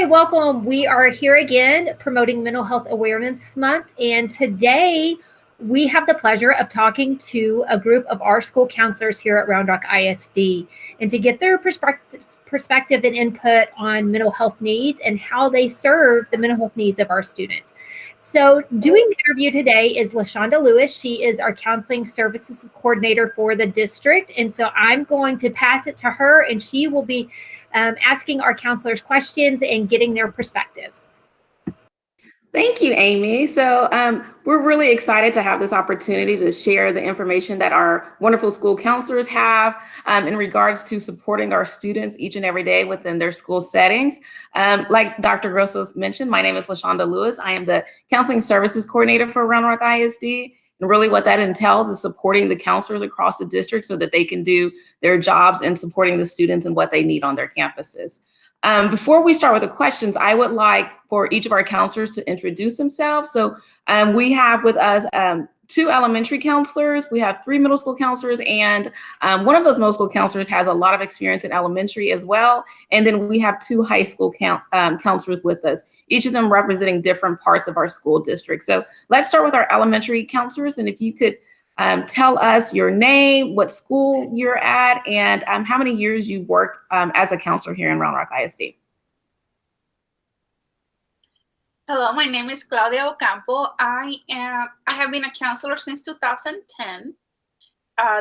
Hi, welcome. We are here again promoting Mental Health Awareness Month, and today we have the pleasure of talking to a group of our school counselors here at Round Rock ISD, and to get their perspective and input on mental health needs and how they serve the mental health needs of our students. So doing the interview today is LaShonda Lewis. She is our counseling services coordinator for the district, and so I'm going to pass it to her, and she will be asking our counselors questions and getting their perspectives. Thank you, Amy. So we're really excited to have this opportunity to share the information that our wonderful school counselors have in regards to supporting our students each and every day within their school settings. Like Dr. Grossos mentioned, my name is LaShonda Lewis. I am the counseling services coordinator for Round Rock ISD. And really what that entails is supporting the counselors across the district so that they can do their jobs and supporting the students and what they need on their campuses. Before we start with the questions, I would like for each of our counselors to introduce themselves. So we have with us 2 elementary counselors, we have 3 middle school counselors, and one of those middle school counselors has a lot of experience in elementary as well. And then we have 2 high school counselors with us, each of them representing different parts of our school district. So let's start with our elementary counselors. And if you could tell us your name, what school you're at, and how many years you've worked as a counselor here in Round Rock ISD. Hello, my name is Claudia Ocampo. I have been a counselor since 2010.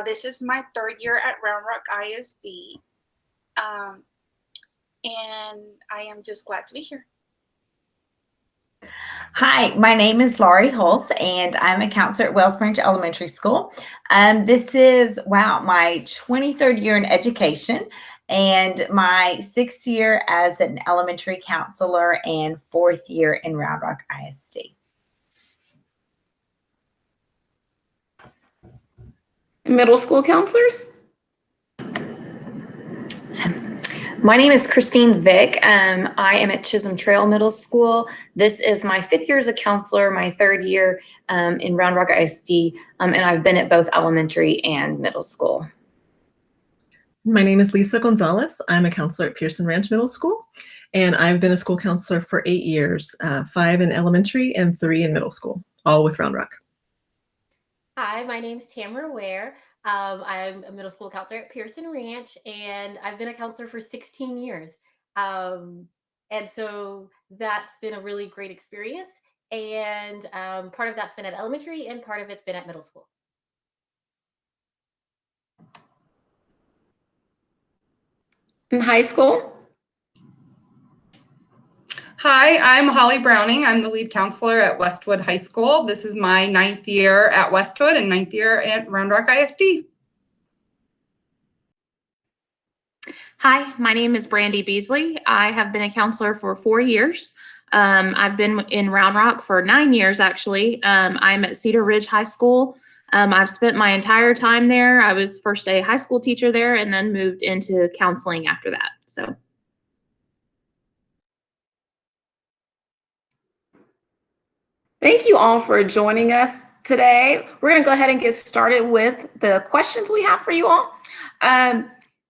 This is my 3rd year at Round Rock ISD. And I am just glad to be here. Hi, my name is Laurie Hulse, and I'm a counselor at Wellsbranch Elementary School. This is, my 23rd year in education and my 6th year as an elementary counselor and 4th year in Round Rock ISD. Middle school counselors? My name is Christine Vick. I am at Chisholm Trail Middle School. This is my 5th year as a counselor, my 3rd year in Round Rock ISD, and I've been at both elementary and middle school. My name is Lisa Gonzalez. I'm a counselor at Pearson Ranch Middle School, and I've been a school counselor for 8 years, 5 in elementary and 3 in middle school, all with Round Rock. Hi, my name's Tamara Ware. I'm a middle school counselor at Pearson Ranch, and I've been a counselor for 16 years. And so that's been a really great experience. And part of that's been at elementary and part of it's been at middle school. In high school? Hi, I'm Holly Browning. I'm the lead counselor at Westwood High School. This is my 9th year at Westwood and 9th year at Round Rock ISD. Hi, my name is Brandi Beasley. I have been a counselor for 4 years. I've been in Round Rock for 9 years, actually. I'm at Cedar Ridge High School. I've spent my entire time there. I was first a high school teacher there and then moved into counseling after that. So. Thank you all for joining us today. We're going to go ahead and get started with the questions we have for you all.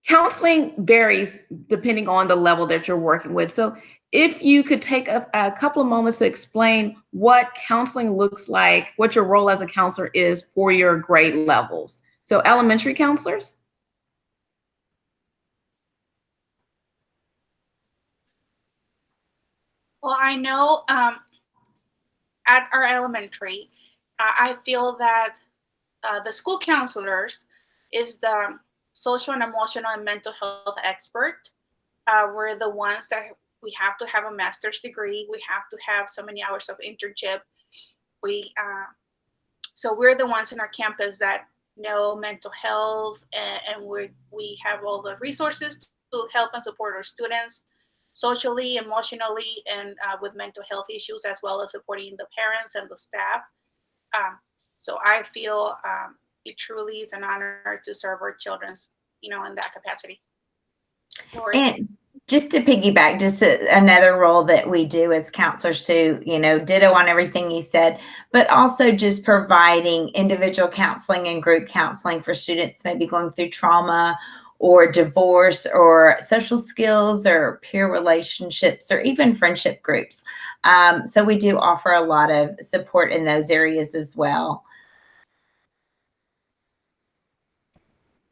Counseling varies depending on the level that you're working with. So if you could take a couple of moments to explain what counseling looks like, what your role as a counselor is for your grade levels. So elementary counselors. Well, I know at our elementary, I feel that the school counselors is the social and emotional and mental health expert. We're the ones that we have to have a master's degree. We have to have so many hours of internship. So we're the ones in our campus that know mental health, and we have all the resources to help and support our students socially, emotionally, and with mental health issues, as well as supporting the parents and the staff. So I feel it truly is an honor to serve our children, in that capacity. And just to piggyback, just another role that we do as counselors too, ditto on everything you said, but also just providing individual counseling and group counseling for students maybe going through trauma or divorce or social skills or peer relationships or even friendship groups. So we do offer a lot of support in those areas as well.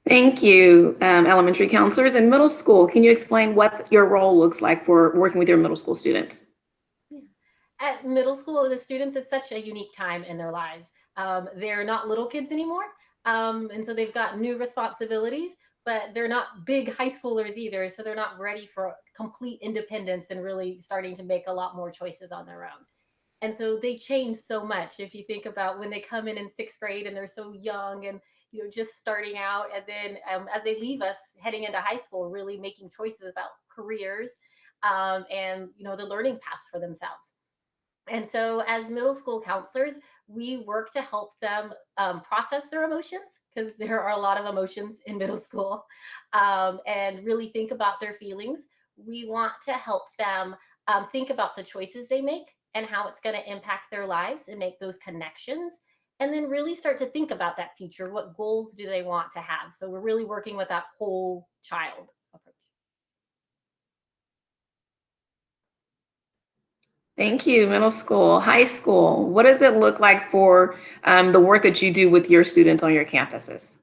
Thank you, elementary counselors. And middle school, can you explain what your role looks like for working with your middle school students? At middle school, the students, it's such a unique time in their lives. They're not little kids anymore. And so they've got new responsibilities, but they're not big high schoolers either. So they're not ready for complete independence and really starting to make a lot more choices on their own. And so they change so much. If you think about when they come in sixth grade and they're so young and just starting out, and then as they leave us heading into high school, really making choices about careers and the learning paths for themselves. And so as middle school counselors, we work to help them process their emotions, because there are a lot of emotions in middle school, and really think about their feelings. We want to help them think about the choices they make and how it's going to impact their lives and make those connections. And then really start to think about that future. What goals do they want to have? So we're really working with that whole child approach. Thank you, middle school, high school. What does it look like for the work that you do with your students on your campuses?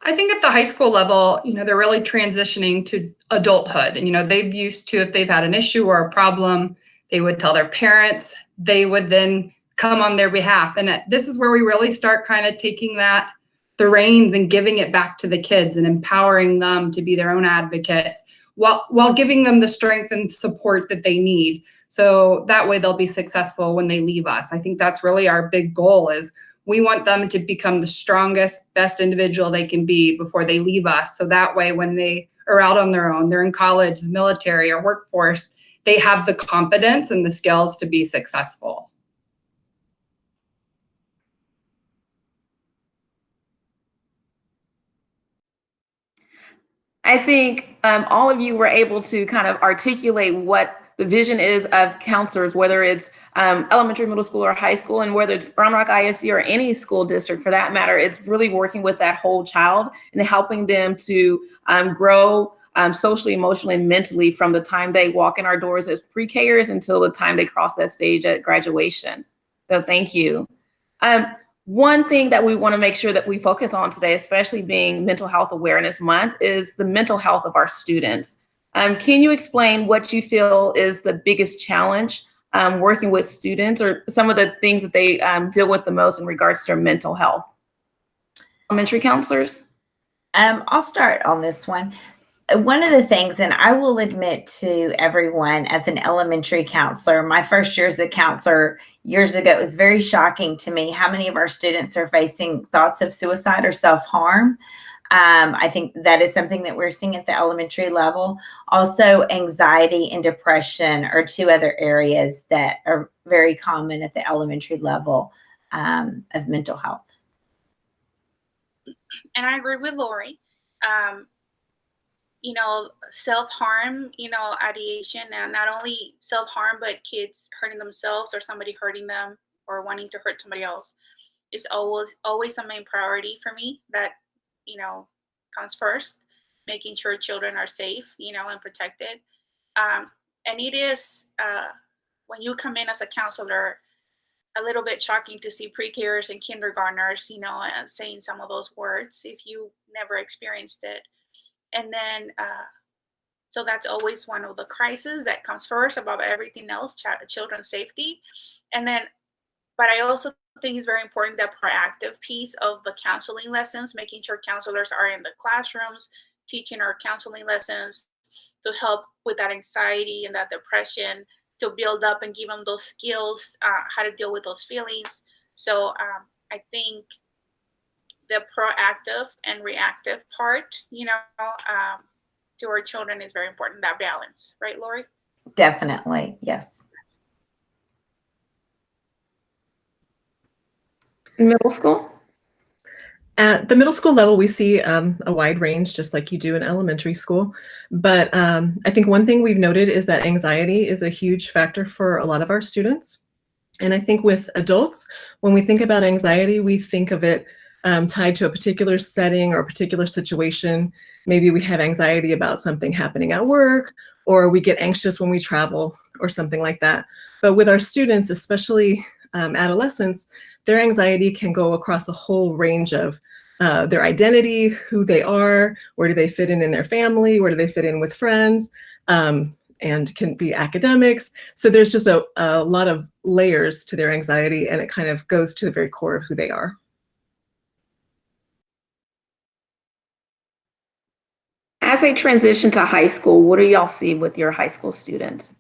I think at the high school level, they're really transitioning to adulthood. And, they've used to, if they've had an issue or a problem, they would tell their parents, they would then come on their behalf. And this is where we really start kind of taking the reins and giving it back to the kids and empowering them to be their own advocates while giving them the strength and support that they need. So that way they'll be successful when they leave us. I think that's really our big goal, is we want them to become the strongest, best individual they can be before they leave us. So that way, when they are out on their own, they're in college, the military, or workforce, they have the confidence and the skills to be successful. I think all of you were able to kind of articulate what the vision is of counselors, whether it's elementary, middle school, or high school, and whether it's Round Rock ISD or any school district for that matter. It's really working with that whole child and helping them to grow socially, emotionally, and mentally from the time they walk in our doors as pre-Kers until the time they cross that stage at graduation. So thank you. One thing that we want to make sure that we focus on today, especially being Mental Health Awareness Month, is the mental health of our students. Can you explain what you feel is the biggest challenge working with students, or some of the things that they deal with the most in regards to their mental health? Elementary counselors? I'll start on this one. One of the things, and I will admit to everyone, as an elementary counselor, my first year as a counselor years ago, it was very shocking to me how many of our students are facing thoughts of suicide or self-harm. I think that is something that we're seeing at the elementary level. Also, anxiety and depression are two other areas that are very common at the elementary level of mental health. And I agree with Lori. Self-harm, ideation, and not only self-harm, but kids hurting themselves or somebody hurting them or wanting to hurt somebody else is always a main priority for me. That, comes first, making sure children are safe, and protected. And it is, when you come in as a counselor, a little bit shocking to see pre-Kers and kindergartners, and saying some of those words if you never experienced it. And then, so that's always one of the crises that comes first above everything else, children's safety. And then, but I also think it's very important, that proactive piece of the counseling lessons, making sure counselors are in the classrooms, teaching our counseling lessons to help with that anxiety and that depression, to build up and give them those skills, how to deal with those feelings. So I think the proactive and reactive part, to our children is very important, that balance. Right, Lori? Definitely, yes. Middle school? At the middle school level, we see a wide range, just like you do in elementary school. But I think one thing we've noted is that anxiety is a huge factor for a lot of our students. And I think with adults, when we think about anxiety, we think of it tied to a particular setting or a particular situation. Maybe we have anxiety about something happening at work, or we get anxious when we travel or something like that. But with our students, especially adolescents, their anxiety can go across a whole range of their identity, who they are, where do they fit in their family, where do they fit in with friends, and can be academics. So there's just a lot of layers to their anxiety, and it kind of goes to the very core of who they are. As they transition to high school, what do y'all see with your high school students?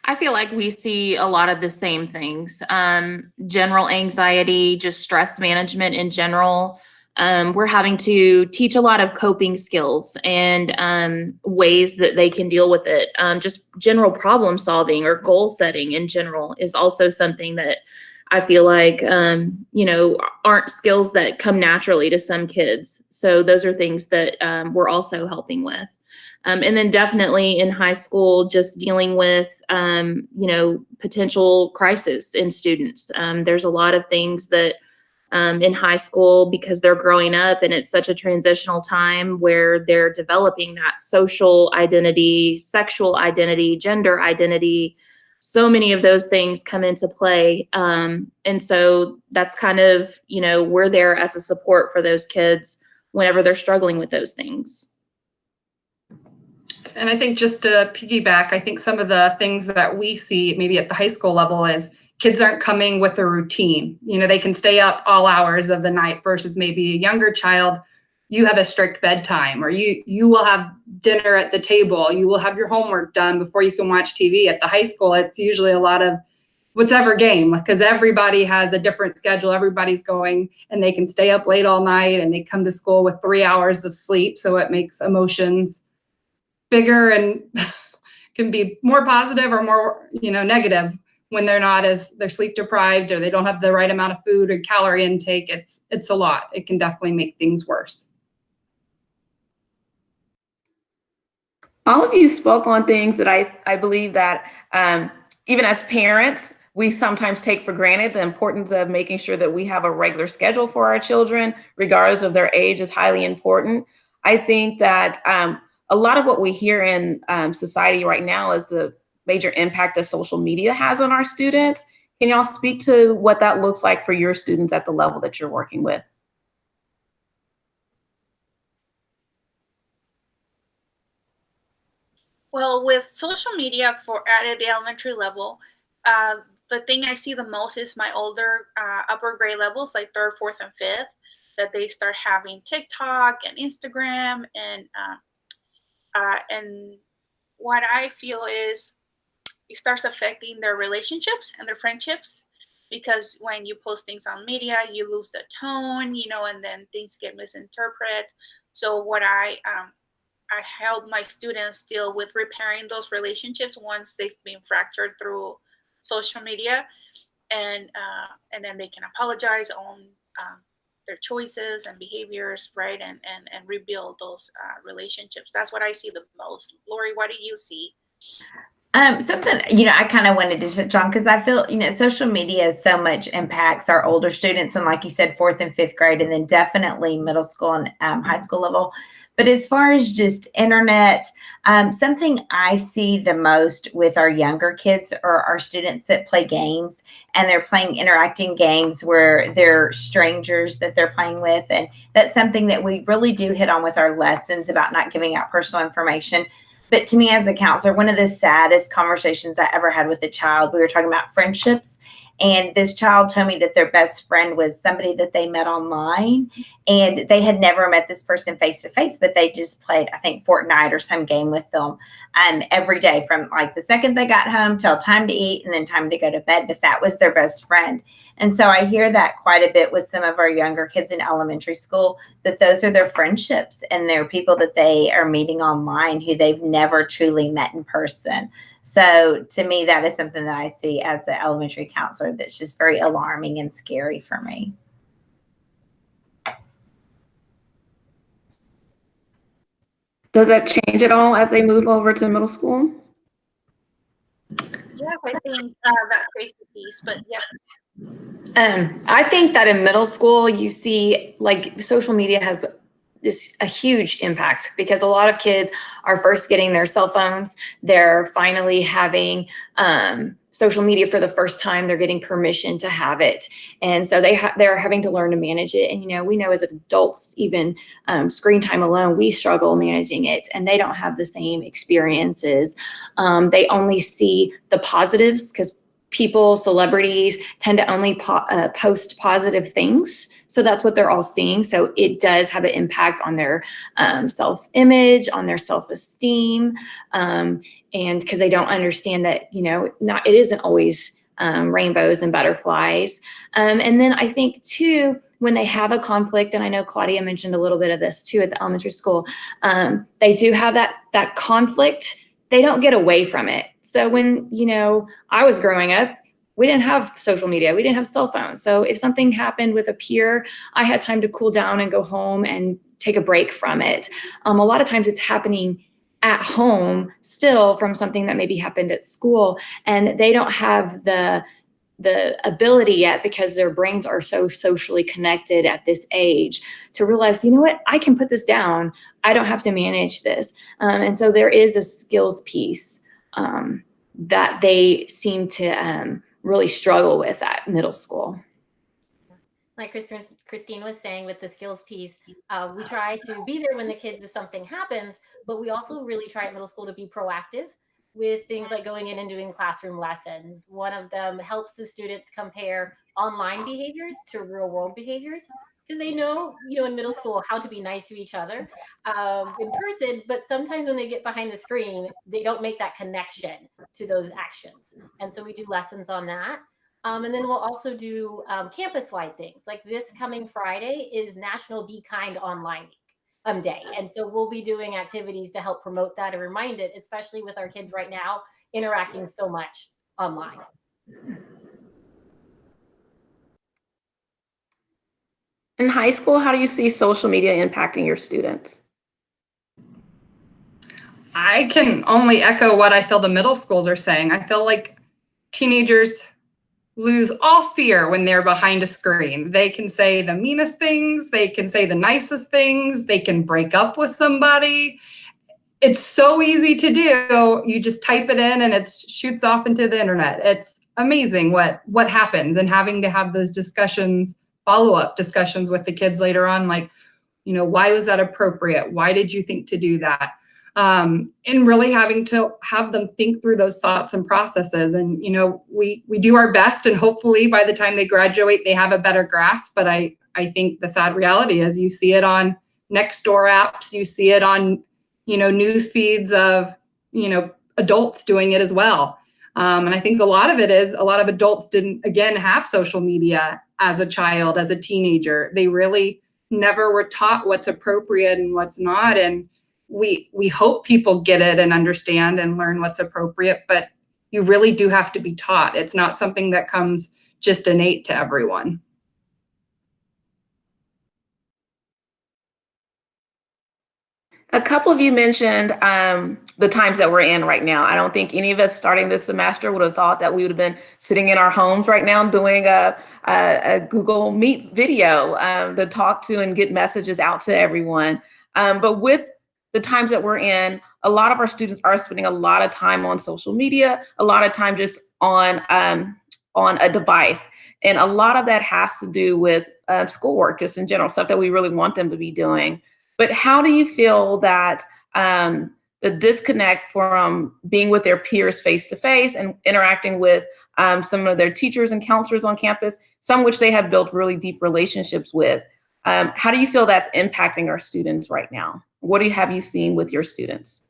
I feel like we see a lot of the same things. General anxiety, just stress management in general. We're having to teach a lot of coping skills and ways that they can deal with it. Just general problem solving or goal setting in general is also something that I feel like, aren't skills that come naturally to some kids. So those are things that we're also helping with. And then definitely in high school, just dealing with, potential crisis in students. There's a lot of things that in high school, because they're growing up and it's such a transitional time where they're developing that social identity, sexual identity, gender identity. So many of those things come into play. And so that's kind of, we're there as a support for those kids whenever they're struggling with those things. And I think just to piggyback, I think some of the things that we see maybe at the high school level is kids aren't coming with a routine. They can stay up all hours of the night versus maybe a younger child. You have a strict bedtime, or you will have dinner at the table. You will have your homework done before you can watch TV. At the high school, it's usually a lot of whatever game, because everybody has a different schedule. Everybody's going and they can stay up late all night and they come to school with 3 hours of sleep. So it makes emotions bigger and can be more positive or more, negative when they're sleep deprived or they don't have the right amount of food or calorie intake. It's a lot. It can definitely make things worse. All of you spoke on things that I believe that even as parents, we sometimes take for granted. The importance of making sure that we have a regular schedule for our children, regardless of their age, is highly important. I think that a lot of what we hear in society right now is the major impact that social media has on our students. Can y'all speak to what that looks like for your students at the level that you're working with? Well, with social media at the elementary level, the thing I see the most is my older upper grade levels, like 3rd, 4th, and 5th, that they start having TikTok and Instagram, and what I feel is it starts affecting their relationships and their friendships, because when you post things on media, you lose the tone, and then things get misinterpreted. So what I help my students deal with repairing those relationships once they've been fractured through social media, and then they can apologize on their choices and behaviors, right, and rebuild those relationships. That's what I see the most. Lori, what do you see? Something, I kind of wanted to touch on, because I feel, social media so much impacts our older students, and like you said, 4th and 5th grade, and then definitely middle school and high school level. But as far as just internet, something I see the most with our younger kids are our students that play games, and they're playing interacting games where they're strangers that they're playing with. And that's something that we really do hit on with our lessons about not giving out personal information. But to me as a counselor, one of the saddest conversations I ever had with a child, we were talking about friendships. And this child told me that their best friend was somebody that they met online, and they had never met this person face to face, but they just played, I think, Fortnite or some game with them every day, from like the second they got home till time to eat and then time to go to bed. But that was their best friend. And so I hear that quite a bit with some of our younger kids in elementary school, that those are their friendships and they're people that they are meeting online who they've never truly met in person. So to me, that is something that I see as an elementary counselor that's just very alarming and scary for me. Does that change at all as they move over to middle school? Yes, I think that safety piece, but yes. I think that in middle school, you see like social media has a huge impact because a lot of kids are first getting their cell phones. They're finally having social media for the first time. They're getting permission to have it. And so they're having to learn to manage it. And, we know as adults, even screen time alone, we struggle managing it, and they don't have the same experiences. They only see the positives because celebrities tend to only post positive things. So that's what they're all seeing. So it does have an impact on their self-image, on their self-esteem, and because they don't understand that, it isn't always rainbows and butterflies. And then I think too, when they have a conflict, and I know Claudia mentioned a little bit of this too at the elementary school, they do have that conflict. They don't get away from it. So when, I was growing up, we didn't have social media. We didn't have cell phones. So if something happened with a peer, I had time to cool down and go home and take a break from it. A lot of times it's happening at home still from something that maybe happened at school, and they don't have the ability yet, because their brains are so socially connected at this age, to realize, what, I can put this down. I don't have to manage this. And so there is a skills piece that they seem to really struggle with at middle school. Like Christine was saying with the skills piece, we try to be there when the kids, if something happens, but we also really try at middle school to be proactive with things like going in and doing classroom lessons. One of them helps the students compare online behaviors to real world behaviors, because they know, in middle school, how to be nice to each other in person, but sometimes when they get behind the screen, they don't make that connection to those actions. And so we do lessons on that. And then we'll also do campus-wide things. Like this coming Friday is National Be Kind Online Day. And so we'll be doing activities to help promote that and remind it, especially with our kids right now interacting so much online. In high school, how do you see social media impacting your students? I can only echo what I feel the middle schools are saying. I feel like teenagers lose all fear when they're behind a screen. They can say the meanest things, they can say the nicest things, they can break up with somebody. It's so easy to do. You just type it in and it shoots off into the internet. It's amazing what happens, and having to have those discussions, follow-up discussions with the kids later on, like, why was that appropriate? Why did you think to do that? And really having to have them think through those thoughts and processes. And, we do our best, and hopefully by the time they graduate, they have a better grasp. But I think the sad reality is you see it on Nextdoor apps, you see it on, news feeds of, adults doing it as well. And I think a lot of it is a lot of adults didn't, again, have social media as a child, as a teenager. They really never were taught what's appropriate and what's not. And we hope people get it and understand and learn what's appropriate, but you really do have to be taught. It's not something that comes just innate to everyone. A couple of you mentioned the times that we're in right now. I don't think any of us starting this semester would have thought that we would have been sitting in our homes right now doing a Google Meet video to talk to and get messages out to everyone. But with the times that we're in, a lot of our students are spending a lot of time on social media, a lot of time just on a device. And a lot of that has to do with schoolwork, just in general, stuff that we really want them to be doing. But how do you feel that the disconnect from being with their peers face to face and interacting with some of their teachers and counselors on campus, some which they have built really deep relationships with, how do you feel that's impacting our students right now? What have you seen with your students?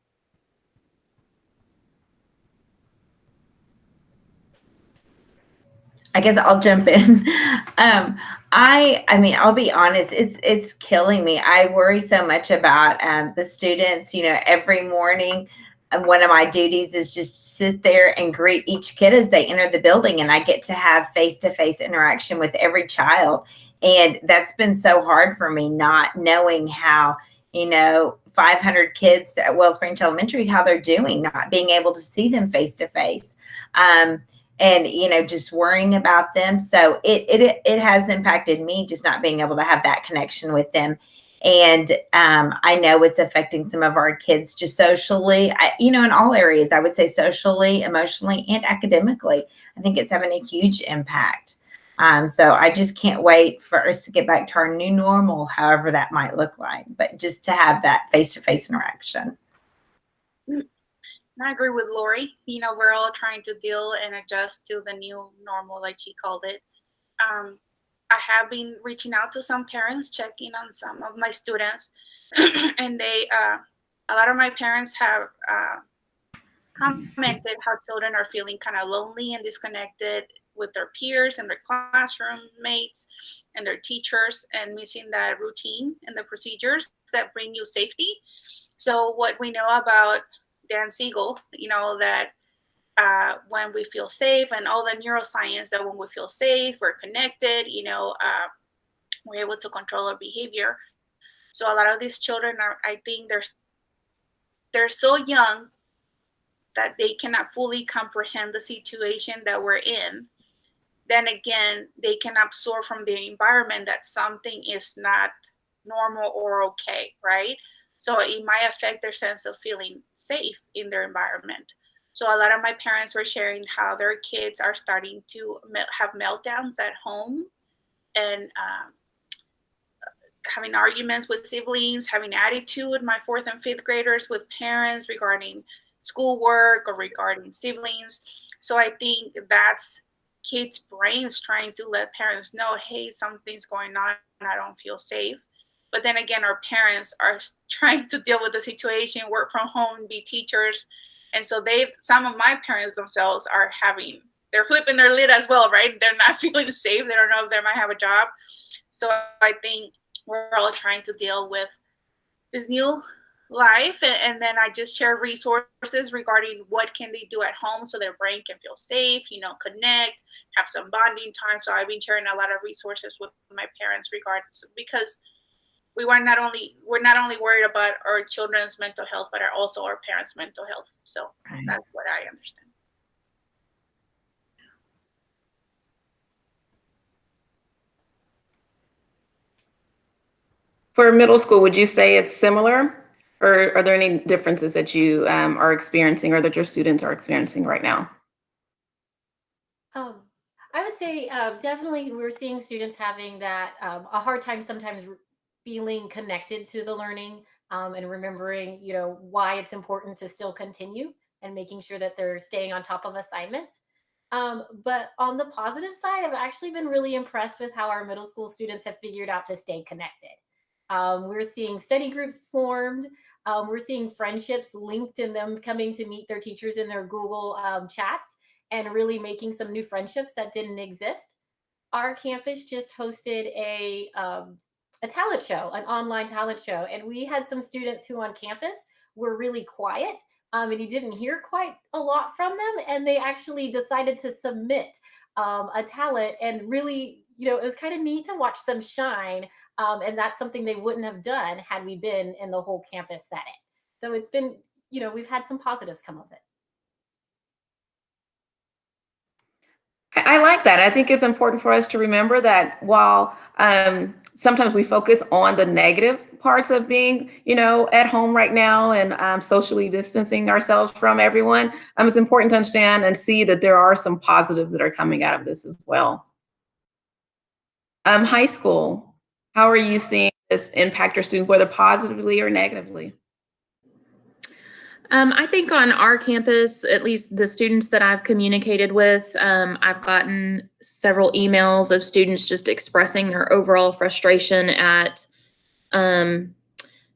I guess I'll jump in. I mean, I'll be honest, it's killing me. I worry so much about the students. Every morning, one of my duties is just sit there and greet each kid as they enter the building, and I get to have face-to-face interaction with every child. And that's been so hard for me, not knowing how, 500 kids at Wellspring Elementary, how they're doing, not being able to see them face to face. and, just worrying about them. So it has impacted me, just not being able to have that connection with them. And I know it's affecting some of our kids just socially, in all areas. I would say socially, emotionally, and academically. I think it's having a huge impact. So I just can't wait for us to get back to our new normal, however that might look like, but just to have that face-to-face interaction. I agree with Lori. We're all trying to deal and adjust to the new normal, like she called it. I have been reaching out to some parents, checking on some of my students, and a lot of my parents have commented how children are feeling kind of lonely and disconnected with their peers and their classroom mates and their teachers, and missing that routine and the procedures that bring you safety. So what we know about Dan Siegel, that when we feel safe, and all the neuroscience, that when we feel safe, we're connected, we're able to control our behavior. So a lot of these children I think they're so young that they cannot fully comprehend the situation that we're in. Then again, they can absorb from the environment that something is not normal or okay, right? So it might affect their sense of feeling safe in their environment. So a lot of my parents were sharing how their kids are starting to have meltdowns at home, and having arguments with siblings, having attitude, my 4th and 5th graders, with parents regarding schoolwork or regarding siblings. So I think that's kids' brains trying to let parents know, hey, something's going on, I don't feel safe. But then again, our parents are trying to deal with the situation, work from home, be teachers. And so some of my parents themselves they're flipping their lid as well, right? They're not feeling safe. They don't know if they might have a job. So I think we're all trying to deal with this new life. And then I just share resources regarding what can they do at home so their brain can feel safe, connect, have some bonding time. So I've been sharing a lot of resources with my parents because we're not only worried about our children's mental health, but also our parents' mental health. So That's what I understand. For middle school, would you say it's similar, or are there any differences that you are experiencing or that your students are experiencing right now? I would say definitely we're seeing students having that a hard time sometimes feeling connected to the learning, and remembering, why it's important to still continue, and making sure that they're staying on top of assignments. But on the positive side, I've actually been really impressed with how our middle school students have figured out to stay connected. We're seeing study groups formed. We're seeing friendships linked in them coming to meet their teachers in their Google chats, and really making some new friendships that didn't exist. Our campus just hosted a talent show, an online talent show, and we had some students who on campus were really quiet, and you didn't hear quite a lot from them, and they actually decided to submit a talent, and really, it was kind of neat to watch them shine, and that's something they wouldn't have done had we been in the whole campus setting. So it's been, we've had some positives come of it. I like that. I think it's important for us to remember that while sometimes we focus on the negative parts of being, at home right now and socially distancing ourselves from everyone, it's important to understand and see that there are some positives that are coming out of this as well. High school, how are you seeing this impact your students, whether positively or negatively? I think on our campus, at least the students that I've communicated with, I've gotten several emails of students just expressing their overall frustration at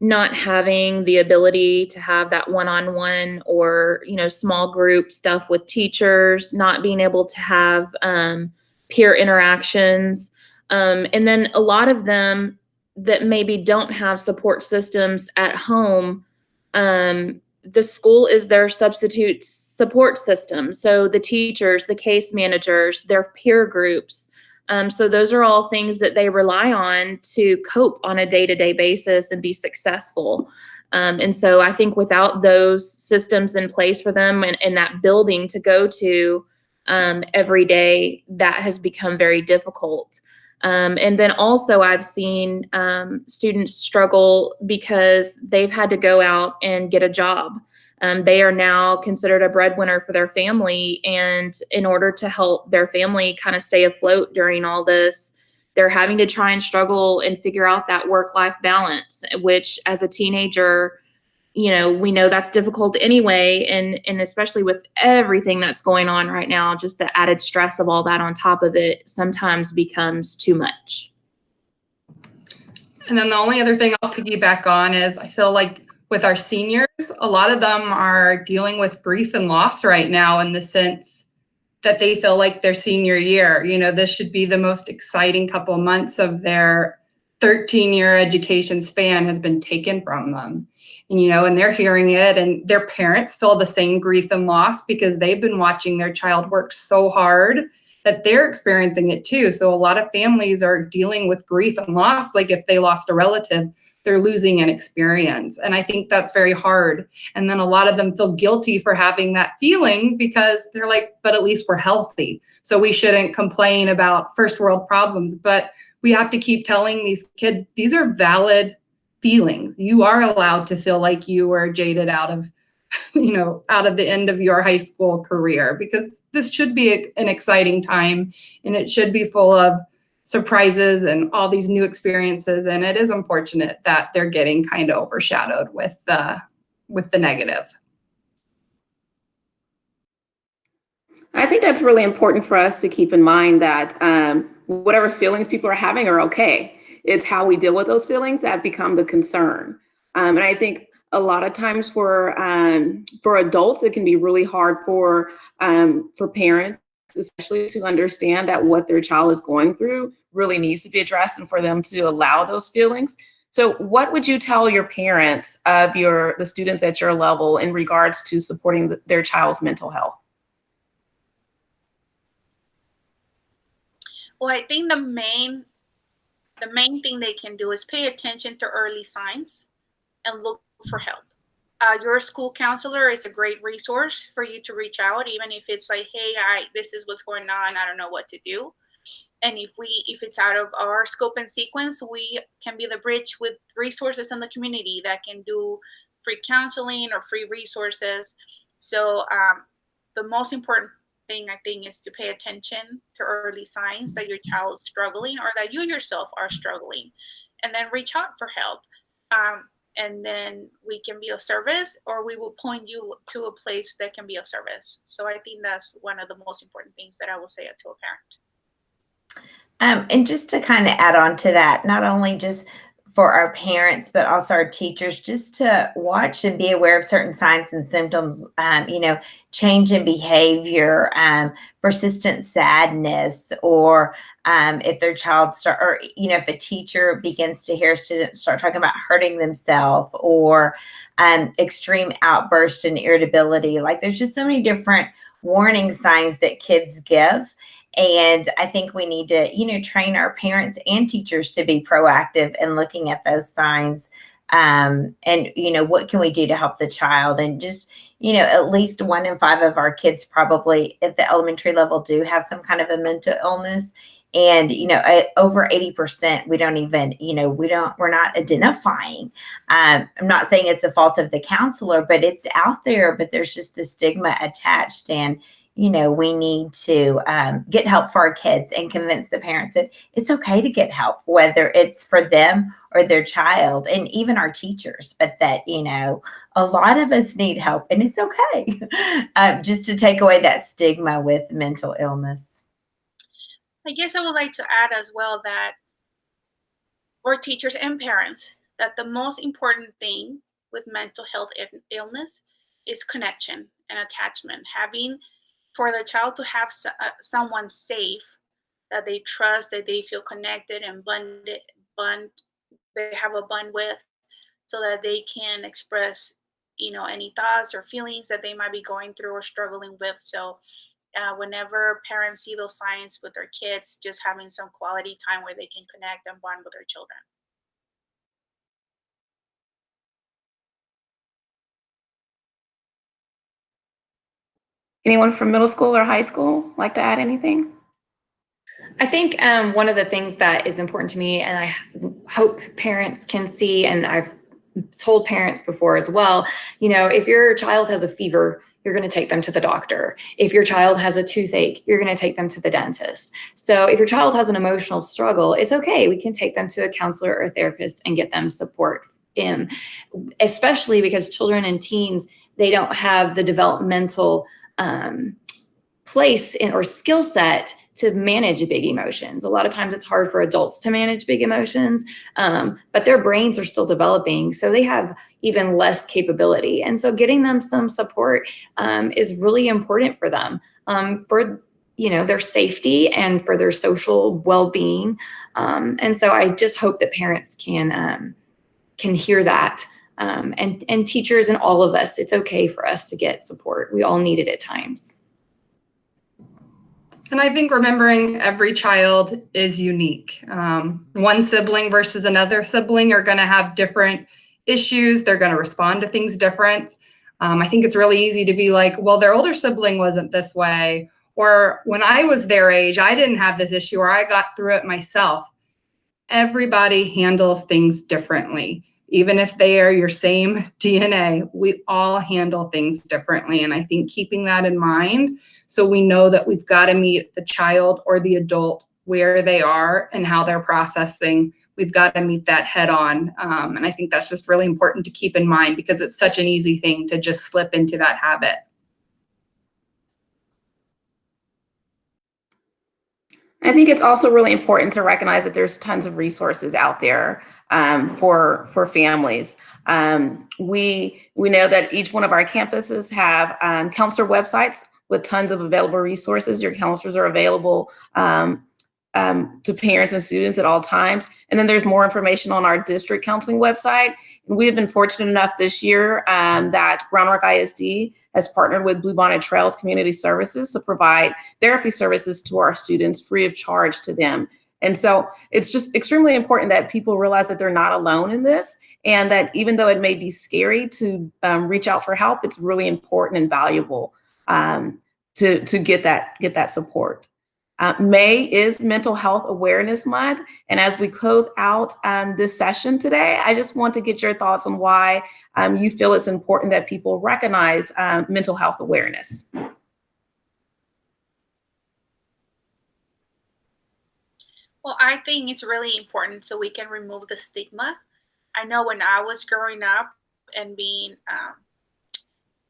not having the ability to have that one-on-one or, small group stuff with teachers, not being able to have peer interactions. And then a lot of them that maybe don't have support systems at home, the school is their substitute support system. So the teachers, the case managers, their peer groups. So those are all things that they rely on to cope on a day-to-day basis and be successful. And so I think without those systems in place for them and that building to go to, every day, that has become very difficult. And then also I've seen students struggle because they've had to go out and get a job. They are now considered a breadwinner for their family. And in order to help their family kind of stay afloat during all this, they're having to try and struggle and figure out that work-life balance, which as a teenager, we know that's difficult anyway. And especially with everything that's going on right now, just the added stress of all that on top of it sometimes becomes too much. And then the only other thing I'll piggyback on is I feel like with our seniors, a lot of them are dealing with grief and loss right now, in the sense that they feel like their senior year, this should be the most exciting couple months of their 13-year education span has been taken from them. And they're hearing it, and their parents feel the same grief and loss because they've been watching their child work so hard that they're experiencing it too. So a lot of families are dealing with grief and loss. Like if they lost a relative, they're losing an experience. And I think that's very hard. And then a lot of them feel guilty for having that feeling because they're like, but at least we're healthy. So we shouldn't complain about first world problems. But we have to keep telling these kids, these are valid feelings. You are allowed to feel like you were jaded out of the end of your high school career, because this should be an exciting time and it should be full of surprises and all these new experiences. And it is unfortunate that they're getting kind of overshadowed with the negative. I think that's really important for us to keep in mind that whatever feelings people are having are okay. It's how we deal with those feelings that become the concern. And I think a lot of times for adults, it can be really hard for parents, especially, to understand that what their child is going through really needs to be addressed, and for them to allow those feelings. So what would you tell your parents of the students at your level in regards to supporting their child's mental health? Well, I think the main thing they can do is pay attention to early signs and look for help. Your school counselor is a great resource for you to reach out, even if it's like, hey, this is what's going on, I don't know what to do. And if it's out of our scope and sequence, we can be the bridge with resources in the community that can do free counseling or free resources. So the most important thing, I think, is to pay attention to early signs that your child is struggling or that you yourself are struggling, and then reach out for help. And then we can be of service, or we will point you to a place that can be of service. So I think that's one of the most important things that I will say to a parent. And just to kind of add on to that, not only just for our parents, but also our teachers, just to watch and be aware of certain signs and symptoms, change in behavior, persistent sadness, or if their child if a teacher begins to hear students start talking about hurting themselves, or extreme outburst and irritability. Like, there's just so many different warning signs that kids give. And I think we need to, train our parents and teachers to be proactive in looking at those signs. And, what can we do to help the child? And just, at least 1 in 5 of our kids probably at the elementary level do have some kind of a mental illness. And, over 80%, we don't even, we're not identifying. I'm not saying it's a fault of the counselor, but it's out there, but there's just a stigma attached. And, we need to get help for our kids and convince the parents that it's okay to get help, whether it's for them or their child, and even our teachers, but that, a lot of us need help and it's okay. Just to take away that stigma with mental illness. I guess I would like to add as well that, or teachers and parents, that the most important thing with mental health illness is connection and attachment. Having, for the child to have someone safe that they trust, that they feel connected and they have a bond with, so that they can express, any thoughts or feelings that they might be going through or struggling with. So whenever parents see those signs with their kids, just having some quality time where they can connect and bond with their children. Anyone from middle school or high school like to add anything? I think one of the things that is important to me, and I hope parents can see, and I've told parents before as well, if your child has a fever, you're going to take them to the doctor. If your child has a toothache, you're going to take them to the dentist. So if your child has an emotional struggle, it's okay. We can take them to a counselor or a therapist and get them support in, especially because children and teens, they don't have the developmental place or skill set to manage big emotions. A lot of times it's hard for adults to manage big emotions, but their brains are still developing, so they have even less capability. And so getting them some support is really important for them, for their safety and for their social well-being. And so I just hope that parents can hear that, and teachers and all of us. It's okay for us to get support. We all need it at times. And I think remembering every child is unique. One sibling versus another sibling are going to have different issues. They're going to respond to things different. I think it's really easy to be like, well, their older sibling wasn't this way, or when I was their age, I didn't have this issue, or I got through it myself. Everybody handles things differently. Even if they are your same DNA, we all handle things differently. And I think keeping that in mind, so we know that we've got to meet the child or the adult where they are and how they're processing. We've got to meet that head on. And I think that's just really important to keep in mind, because it's such an easy thing to just slip into that habit. I think it's also really important to recognize that there's tons of resources out there for families. We know that each one of our campuses have counselor websites with tons of available resources. Your counselors are available to parents and students at all times. And then there's more information on our district counseling website. And we have been fortunate enough this year that Round Rock ISD has partnered with Bluebonnet Trails Community Services to provide therapy services to our students free of charge to them. And so it's just extremely important that people realize that they're not alone in this, and that even though it may be scary to reach out for help, it's really important and valuable to get that support. May is Mental Health Awareness Month. And as we close out this session today, I just want to get your thoughts on why you feel it's important that people recognize mental health awareness. Well, I think it's really important so we can remove the stigma. I know when I was growing up and being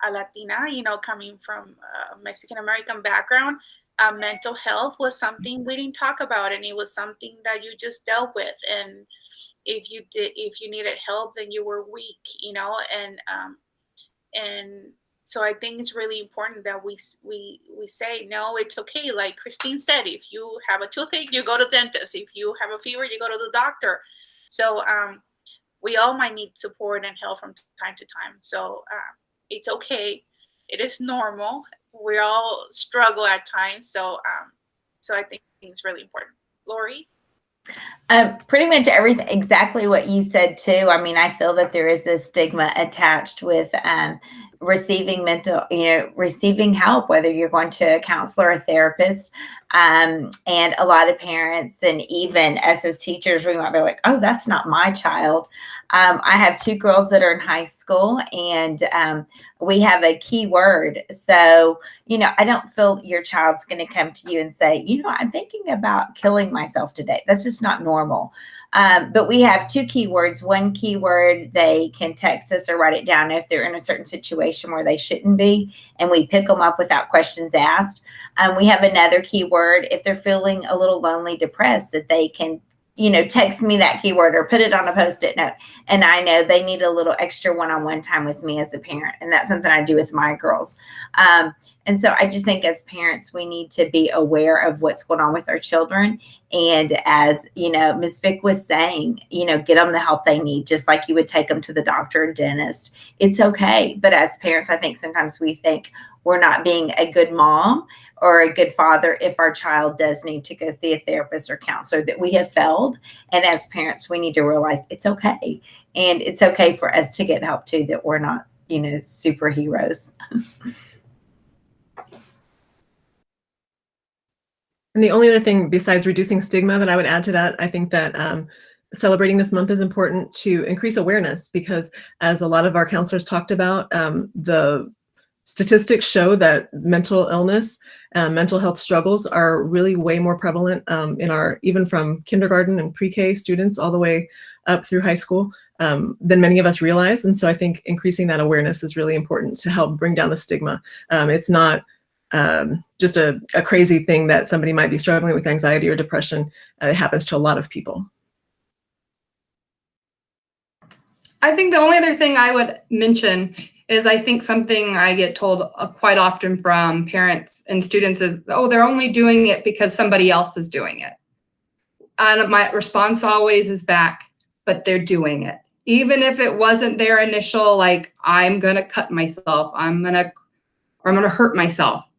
a Latina, coming from a Mexican-American background, mental health was something we didn't talk about, and it was something that you just dealt with. And if you needed help, then you were weak, and so I think it's really important that we say, no, it's okay. Like Christine said, if you have a toothache, you go to the dentist. If you have a fever, you go to the doctor. So we all might need support and help from time to time. So it's okay. It is normal. We all struggle at times. So I think it's really important. Lori? Pretty much everything, exactly what you said too. I mean, I feel that there is this stigma attached with receiving receiving help, whether you're going to a counselor or a therapist. And a lot of parents, and even us as teachers, we might be like, oh, that's not my child. I have two girls that are in high school, and we have a key word. So, I don't feel your child's going to come to you and say, I'm thinking about killing myself today. That's just not normal. But we have two keywords. One keyword, they can text us or write it down if they're in a certain situation where they shouldn't be, and we pick them up without questions asked. We have another keyword if they're feeling a little lonely, depressed, that they can text me that keyword or put it on a Post-it note. And I know they need a little extra one-on-one time with me as a parent. And that's something I do with my girls. And so I just think as parents, we need to be aware of what's going on with our children. And as, Ms. Vick was saying, get them the help they need, just like you would take them to the doctor or dentist. It's okay. But as parents, I think sometimes we think we're not being a good mom or a good father if our child does need to go see a therapist or counselor, that we have failed. And as parents, we need to realize it's okay. And it's okay for us to get help too, that we're not, superheroes. And the only other thing besides reducing stigma that I would add to that, I think that celebrating this month is important to increase awareness, because as a lot of our counselors talked about, the statistics show that mental illness, mental health struggles are really way more prevalent in our, even from kindergarten and pre-K students all the way up through high school, than many of us realize. And so I think increasing that awareness is really important to help bring down the stigma. It's not just a crazy thing that somebody might be struggling with anxiety or depression. It happens to a lot of people. I think the only other thing I would mention is I think something I get told quite often from parents and students is, oh, they're only doing it because somebody else is doing it. And my response always is back, but they're doing it. Even if it wasn't their initial, like, I'm going to cut myself, I'm going to hurt myself.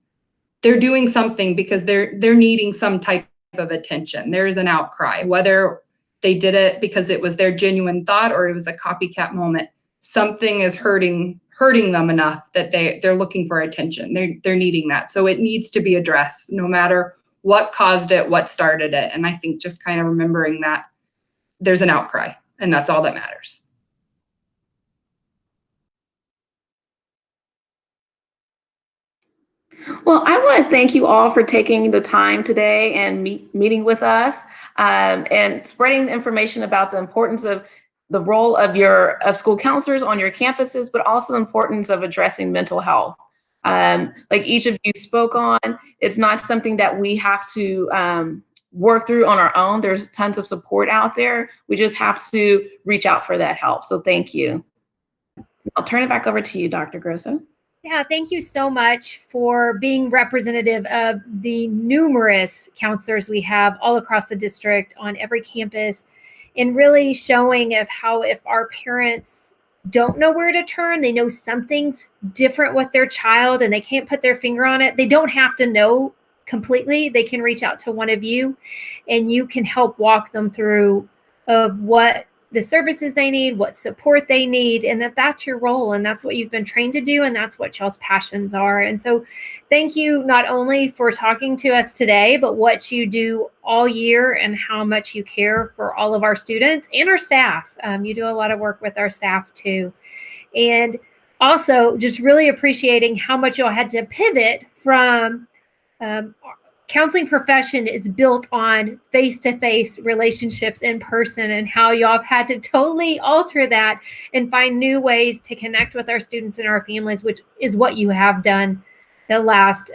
They're doing something because they're needing some type of attention. There is an outcry, whether they did it because it was their genuine thought or it was a copycat moment. Something is hurting them enough that they're looking for attention. They're needing that. So it needs to be addressed no matter what caused it, what started it. And I think just kind of remembering that there's an outcry, and that's all that matters. Well, I want to thank you all for taking the time today and meeting with us and spreading the information about the importance of the role of school counselors on your campuses, but also the importance of addressing mental health. Like each of you spoke on, it's not something that we have to work through on our own. There's tons of support out there. We just have to reach out for that help. So thank you. I'll turn it back over to you, Dr. Grosso. Yeah, thank you so much for being representative of the numerous counselors we have all across the district on every campus, and really showing of how if our parents don't know where to turn, they know something's different with their child and they can't put their finger on it, they don't have to know completely. They can reach out to one of you and you can help walk them through of what the services they need, what support they need, and that's your role. And that's what you've been trained to do. And that's what y'all's passions are. And so thank you not only for talking to us today, but what you do all year and how much you care for all of our students and our staff. You do a lot of work with our staff too. And also just really appreciating how much y'all had to pivot from counseling profession is built on face-to-face relationships in person, and how y'all have had to totally alter that and find new ways to connect with our students and our families, which is what you have done the last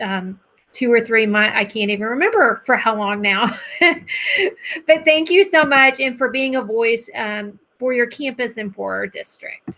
2 or 3 months. I can't even remember for how long now. But thank you so much, and for being a voice for your campus and for our district.